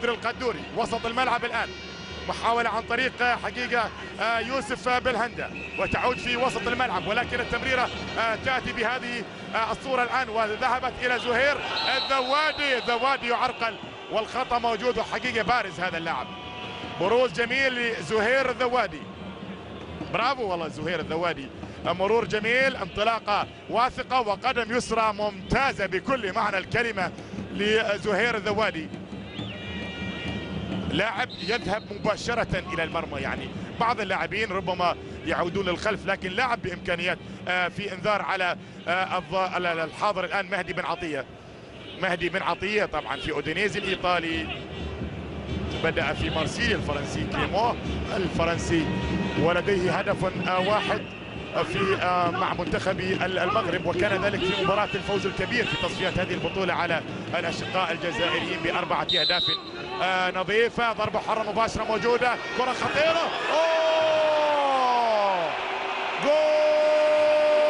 القدوري وسط الملعب الآن، محاولة عن طريق حقيقة يوسف بالهندة، وتعود في وسط الملعب، ولكن التمريرة تأتي بهذه الصورة الآن وذهبت إلى زهير الذوادي. الذوادي يعرقل والخطأ موجود وحقيقة بارز هذا اللاعب. بروز جميل لزهير الذوادي، برافو والله زهير الذوادي، مرور جميل، انطلاقة واثقة وقدم يسرى ممتازة بكل معنى الكلمة لزهير الذوادي. لاعب يذهب مباشرة إلى المرمى، يعني بعض اللاعبين ربما يعودون للخلف، لكن لاعب بإمكانيات. في انذار على الحاضر الآن مهدي بن عطية. مهدي بن عطية طبعا في أودينيزي الإيطالي، بدأ في مارسيليا الفرنسي، كليمو الفرنسي، ولديه هدف واحد في مع منتخب المغرب، وكان ذلك في مباراة الفوز الكبير في تصفيات هذه البطولة على الأشقاء الجزائريين ب4 أهداف نظيفة. ضربة حرة مباشرة موجودة، كرة خطيرة، جول!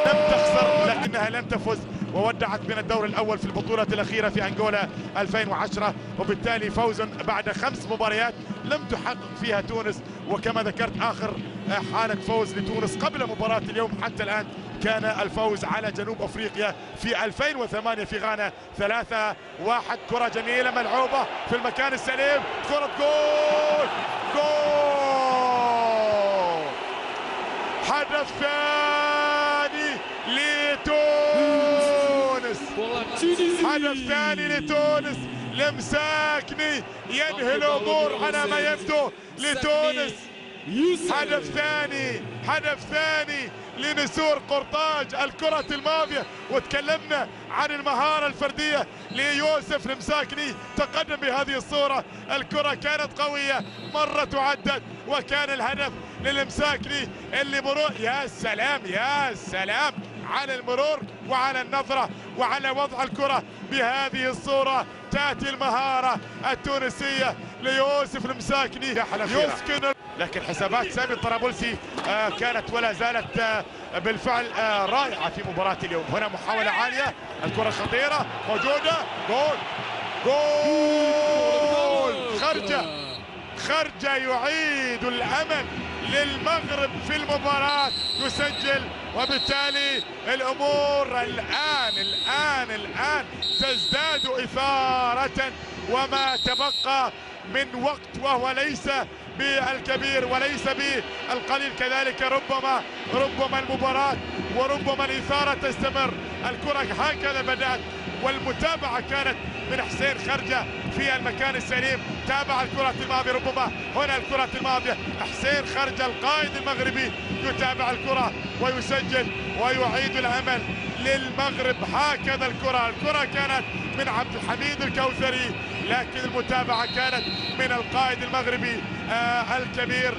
لم تخسر لكنها لم تفز، وودعت من الدور الأول في البطولة الأخيرة في أنغولا 2010، وبالتالي فوز بعد 5 مباريات لم تحقق فيها تونس. وكما ذكرت آخر حالة فوز لتونس قبل مباراة اليوم حتى الآن كان الفوز على جنوب أفريقيا في 2008 في غانا 3-1. كرة جميلة ملعوبة في المكان السليم، كرة جول! جول! هدف ثاني لتونس، هدف ثاني لتونس. لمساكني ينهي العبور على ما يبدو لتونس. هدف ثاني، هدف ثاني لنسور قرطاج الكرة الماضية، وتكلمنا عن المهارة الفردية ليوسف المساكني، تقدم بهذه الصورة. الكرة كانت قوية، مرت وعدت، وكان الهدف للمساكني اللي مرور. يا سلام يا سلام على المرور وعلى النظرة وعلى وضع الكرة بهذه الصورة. تأتي المهارة التونسية ليوسف المساكني يسكن، لكن حسابات سامي الطرابلسي كانت ولا زالت بالفعل رائعة في مباراة اليوم. هنا محاولة عالية، الكرة خطيرة موجودة، جول! جول! خرجة يعيد الأمل للمغرب في المباراة، يسجل، وبالتالي الأمور الآن تزداد إثارة، وما تبقى من وقت وهو ليس بالكبير وليس بالقليل كذلك. ربما المباراة وربما الإثارة تستمر. الكرة هكذا بدأت، والمتابعة كانت من حسين خرجة في المكان السليم، تابع الكرة الماضية، ربما هنا الكرة الماضية، حسين خرجة القائد المغربي يتابع الكرة ويسجل ويعيد الأمل للمغرب. هكذا الكرة كانت من عبد الحميد الكوثري، لكن المتابعة كانت من القائد المغربي الكبير.